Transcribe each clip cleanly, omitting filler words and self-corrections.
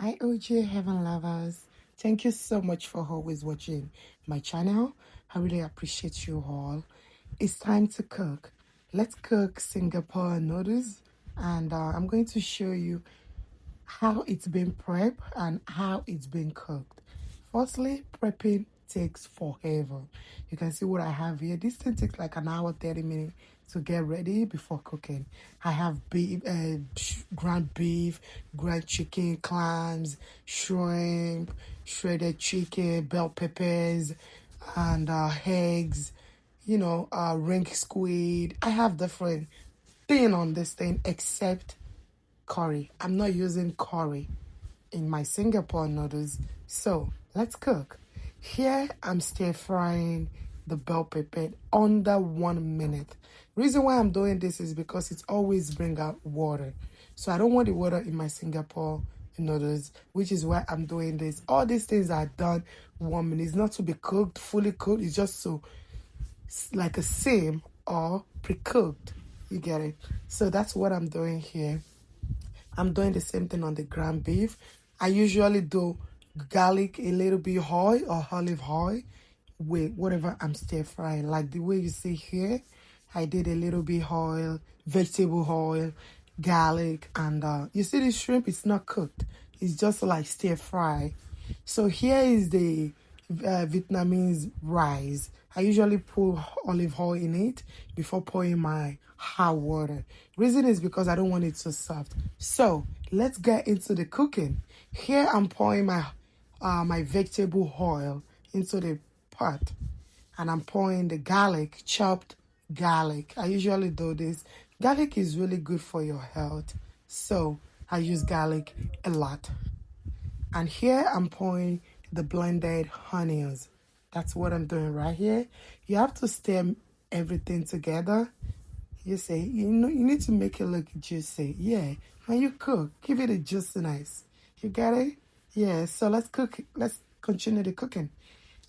Hi, OJ Heaven Lovers. Thank you so much for always watching my channel. I really appreciate you all. It's time to cook. Let's cook Singapore noodles, and I'm going to show you how it's been prepped and how it's been cooked. Firstly, prepping takes forever. You can see what I have here. This thing takes like an hour, 30 minutes to get ready before cooking. I have beef, ground beef, ground chicken, clams, shrimp, shredded chicken, bell peppers, and eggs, ring squid. I have different thing on this thing except curry. I'm not using curry in my Singapore noodles. So let's cook. Here I'm stir frying the bell pepper under 1 minute. Reason why I'm doing this is because it's always bring out water. So I don't want the water in my Singapore noodles, which is why I'm doing this. All these things are done 1 minute. It's not to be cooked, fully cooked. It's just so like a same or pre-cooked. You get it? So that's what I'm doing here. I'm doing the same thing on the ground beef. I usually do garlic, a little bit oil or olive oil with whatever I'm stir frying. Like the way you see here, I did a little bit oil, vegetable oil, garlic, and you see the shrimp, it's not cooked. It's just like stir fry. So here is the Vietnamese rice. I usually put olive oil in it before pouring my hot water. Reason is because I don't want it too soft. So let's get into the cooking. Here I'm pouring my vegetable oil into the pot, and I'm pouring the garlic, chopped garlic. I usually do this. Garlic is really good for your health, so I use garlic a lot. And here I'm pouring the blended onions. That's what I'm doing right here. You have to stir everything together. You say, you need to make it look juicy. Yeah, when you cook, give it a juiciness. You get it? Yeah, so let's cook. Let's continue the cooking.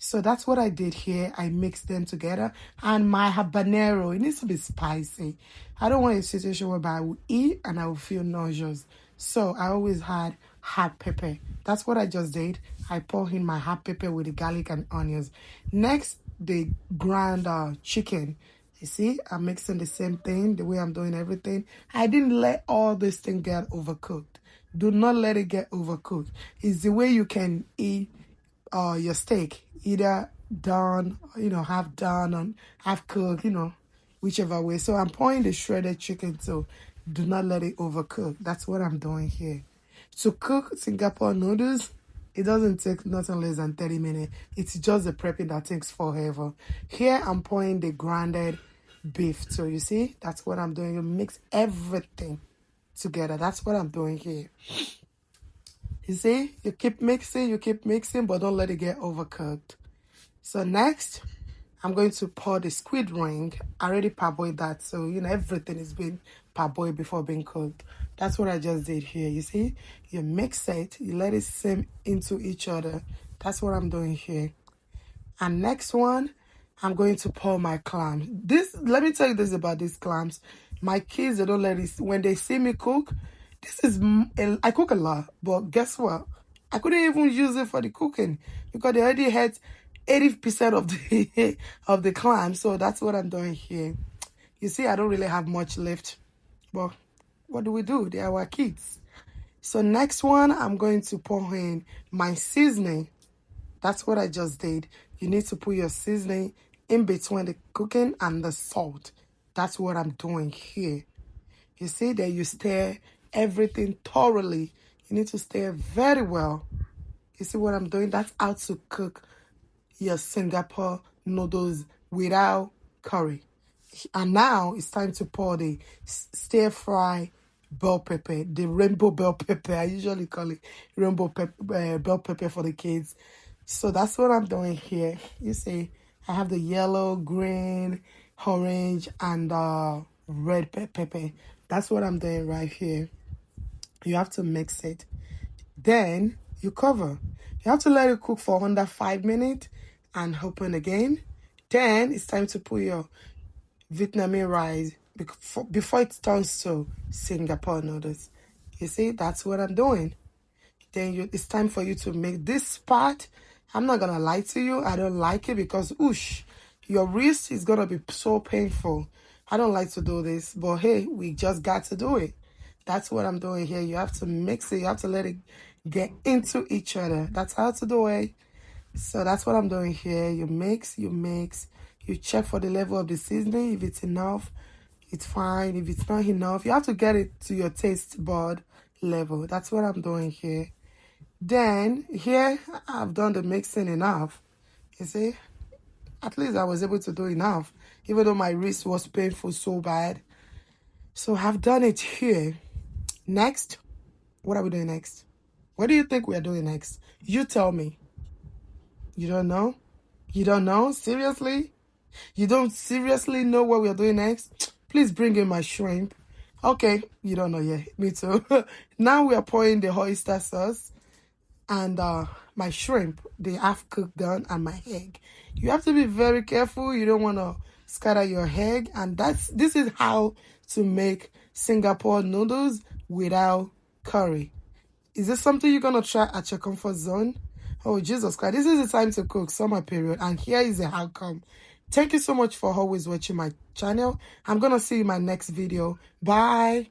So that's what I did here. I mixed them together. And my habanero, it needs to be spicy. I don't want a situation whereby I will eat and I will feel nauseous. So I always had hot pepper. That's what I just did. I pour in my hot pepper with the garlic and onions. Next, the ground chicken. You see, I'm mixing the same thing, the way I'm doing everything. I didn't let all this thing get overcooked. Do not let it get overcooked. It's the way you can eat your steak, either done, half done and half cooked, whichever way. So I'm pouring the shredded chicken, so do not let it overcook. That's what I'm doing here. To cook Singapore noodles, it doesn't take nothing less than 30 minutes. It's just the prepping that takes forever. Here I'm pouring the grounded beef. So you see, that's what I'm doing. You mix everything together. That's what I'm doing here. You see, you keep mixing, but don't let it get overcooked. So next, I'm going to pour the squid ring. I already parboiled that, so everything is being parboiled before being cooked. That's what I just did here. You see, you mix it, you let it sim into each other. That's what I'm doing here. And next one, I'm going to pour my clams. Let me tell you this about these clams. My kids, they don't let it, when they see me cook, I cook a lot, but guess what? I couldn't even use it for the cooking because they already had 80% of the of the clam. So that's what I'm doing here. You see, I don't really have much left, but what do? They are our kids. So next one, I'm going to pour in my seasoning. That's what I just did. You need to put your seasoning in between the cooking and the salt. That's what I'm doing here. You see that you stir everything thoroughly. You need to stir very well. You see what I'm doing? That's how to cook your Singapore noodles without curry. And now it's time to pour the stir fry bell pepper, the rainbow bell pepper. I usually call it rainbow bell pepper for the kids. So that's what I'm doing here. You see, I have the yellow, green, orange, and red pepper. That's what I'm doing right here. You have to mix it. Then you cover. You have to let it cook for under 5 minutes and open again. Then it's time to put your Vietnamese rice before it turns to Singapore noodles. You see, that's what I'm doing. Then it's time for you to make this part. I'm not gonna lie to you, I don't like it because oosh, your wrist is gonna be so painful. I don't like to do this, but hey, we just got to do it. That's what I'm doing here. You have to mix it, you have to let it get into each other. That's how to do it. So that's what I'm doing here. You mix, you check for the level of the seasoning. If it's enough, it's fine. If it's not enough, you have to get it to your taste bud level. That's what I'm doing here. Then here I've done the mixing enough. You see, at least I was able to do enough, even though my wrist was painful so bad. So I've done it here. Next, what are we doing next? What do you think we are doing next? You tell me. You don't know? You don't know? Seriously? You don't seriously know what we are doing next? Please bring in my shrimp. Okay, you don't know yet. Me too. Now we are pouring the oyster sauce and my shrimp, the half cooked done, and my egg. You have to be very careful. You don't want to scatter your egg. And this is how to make Singapore noodles without curry. Is this something you're going to try at your comfort zone? Oh, Jesus Christ. This is the time to cook, summer period. And here is the outcome. Thank you so much for always watching my channel. I'm going to see you in my next video. Bye.